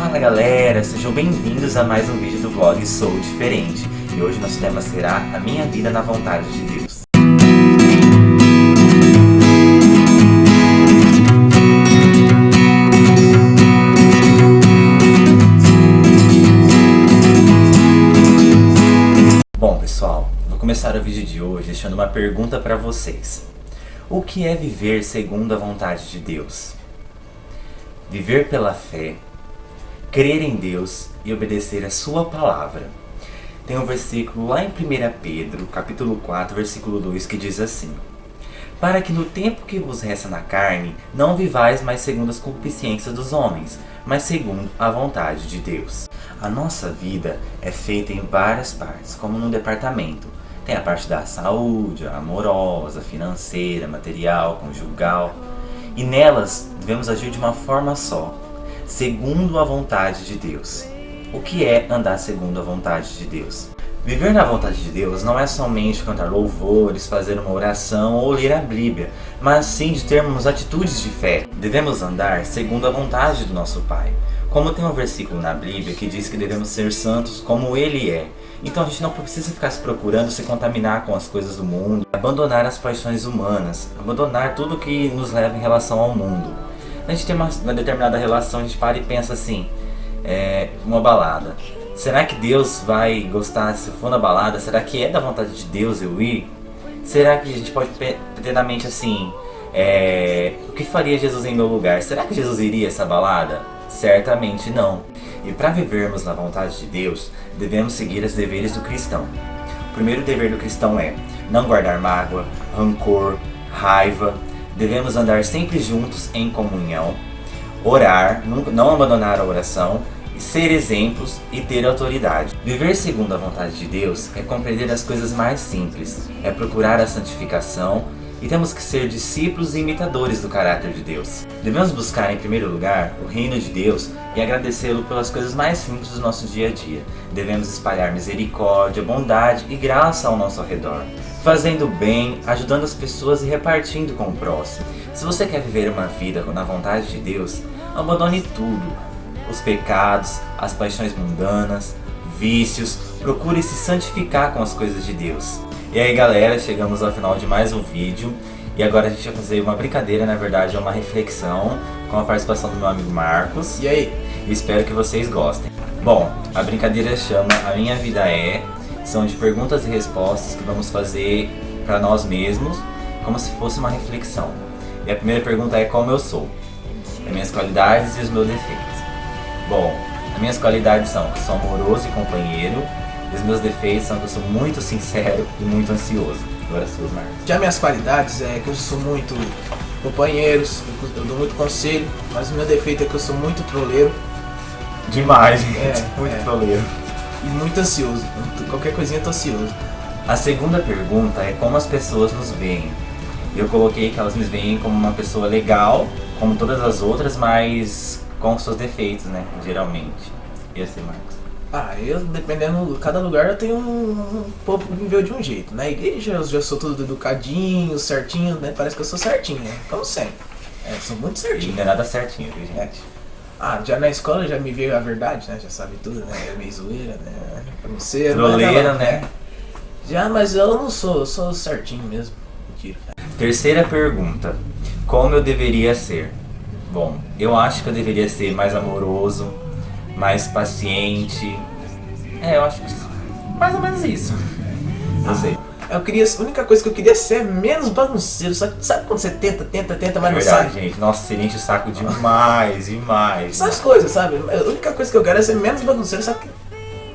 Fala galera, sejam bem-vindos a mais um vídeo do blog Sou Diferente. E hoje nosso tema será a minha vida na vontade de Deus. Bom pessoal, vou começar o vídeo de hoje deixando uma pergunta para vocês. O que é viver segundo a vontade de Deus? Viver pela fé, crer em Deus e obedecer a sua palavra. Tem um versículo lá em 1 Pedro, capítulo 4, versículo 2, que diz assim: para que no tempo que vos resta na carne, não vivais mais segundo as concupiscências dos homens, mas segundo a vontade de Deus. A nossa vida é feita em várias partes, como num departamento. Tem a parte da saúde, a amorosa, financeira, material, conjugal. E nelas devemos agir de uma forma só, segundo a vontade de Deus. O que é andar segundo a vontade de Deus? Viver na vontade de Deus não é somente cantar louvores, fazer uma oração ou ler a Bíblia, mas sim de termos atitudes de fé. Devemos andar segundo a vontade do nosso Pai. Como tem um versículo na Bíblia que diz que devemos ser santos como Ele é. Então a gente não precisa ficar se procurando se contaminar com as coisas do mundo, abandonar as paixões humanas, abandonar tudo que nos leva em relação ao mundo. A gente tem uma determinada relação, a gente para e pensa assim, uma balada. Será que Deus vai gostar se for na balada? Será que é da vontade de Deus eu ir? Será que a gente pode ter na mente assim, o que faria Jesus em meu lugar? Será que Jesus iria a essa balada? Certamente não. E para vivermos na vontade de Deus, devemos seguir os deveres do cristão. O primeiro dever do cristão é não guardar mágoa, rancor, raiva. Devemos andar sempre juntos em comunhão, orar, não abandonar a oração, ser exemplos e ter autoridade. Viver segundo a vontade de Deus é compreender as coisas mais simples, é procurar a santificação e temos que ser discípulos e imitadores do caráter de Deus. Devemos buscar em primeiro lugar o reino de Deus e agradecê-lo pelas coisas mais simples do nosso dia a dia. Devemos espalhar misericórdia, bondade e graça ao nosso redor, fazendo bem, ajudando as pessoas e repartindo com o próximo. Se você quer viver uma vida na vontade de Deus, abandone tudo. Os pecados, as paixões mundanas, vícios, procure se santificar com as coisas de Deus. E aí galera, chegamos ao final de mais um vídeo. E agora a gente vai fazer uma brincadeira, na verdade é uma reflexão, com a participação do meu amigo Marcos. E aí? Espero que vocês gostem. Bom, a brincadeira chama A Minha Vida É. São de perguntas e respostas que vamos fazer para nós mesmos, como se fosse uma reflexão. E a primeira pergunta é como eu sou, as minhas qualidades e os meus defeitos. Bom, as minhas qualidades são que sou amoroso e companheiro, e os meus defeitos são que eu sou muito sincero e muito ansioso. Agora suas, Marcos. Já minhas qualidades é que eu sou muito companheiro, eu dou muito conselho, mas o meu defeito é que eu sou muito troleiro. Demais, gente. Muito troleiro. E muito ansioso. Qualquer coisinha eu tô ansioso. A segunda pergunta é como as pessoas nos veem. Eu coloquei que elas me veem como uma pessoa legal, como todas as outras, mas com seus defeitos, né? Geralmente. E assim, Marcos? Eu, dependendo, cada lugar eu tenho um povo que me vê de um jeito. Na igreja eu já sou tudo educadinho, certinho, né? Parece que eu sou certinho, né? Como sempre. Eu sou muito certinho. Não é nada certinho, viu, gente? Já na escola já me veio a verdade, né? Já sabe tudo, né? É meio zoeira, né? Bagunceiro, troleira, né? Já, mas eu não sou, eu sou certinho mesmo. Mentira. Terceira pergunta. Como eu deveria ser? Bom, eu acho que eu deveria ser mais amoroso, mais paciente. Eu acho que mais ou menos isso. Não sei. A única coisa que eu queria ser é menos bagunceiro. Sabe quando você tenta, mas não sai? Gente. Nossa, você enche o saco demais. Essas coisas, sabe? A única coisa que eu quero é ser menos bagunceiro, só que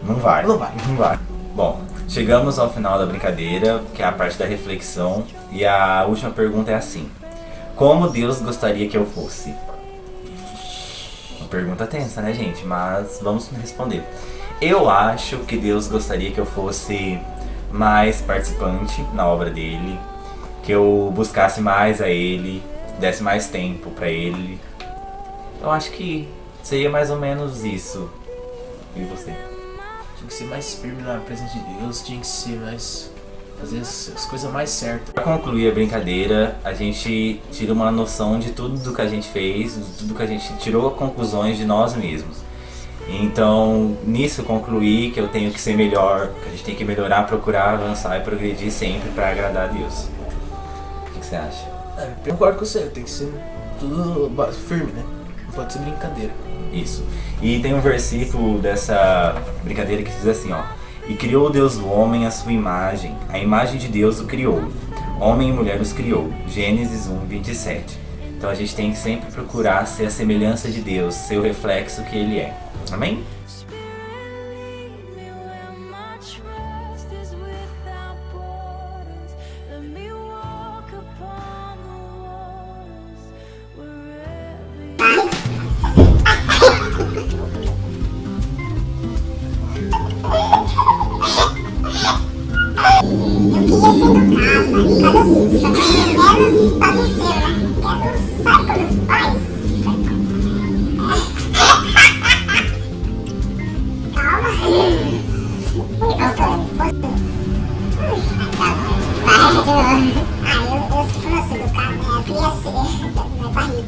Não vai. Não vai. Bom, chegamos ao final da brincadeira, que é a parte da reflexão. E a última pergunta é assim: como Deus gostaria que eu fosse? Uma pergunta tensa, né, gente? Mas vamos responder. Eu acho que Deus gostaria que eu fosse mais participante na obra dele, que eu buscasse mais a ele, desse mais tempo pra ele. Eu acho que seria mais ou menos isso. E você? Tinha que ser mais firme na presença de Deus, tinha que ser mais... fazer as coisas mais certas. Pra concluir a brincadeira, a gente tira uma noção de tudo do que a gente fez, de tudo que a gente tirou conclusões de nós mesmos. Então, nisso eu concluí que eu tenho que ser melhor, que a gente tem que melhorar, procurar avançar e progredir sempre para agradar a Deus. O que você acha? Eu concordo com você, tem que ser tudo firme, né? Não pode ser brincadeira. Isso. E tem um versículo dessa brincadeira que diz assim, ó: e criou Deus o homem à sua imagem, a imagem de Deus o criou, homem e mulher os criou. Gênesis 1:27. Então a gente tem que sempre procurar ser a semelhança de Deus, ser o reflexo que Ele é. Amém? Eu se fosse educado, eu queria ser, minha barriga.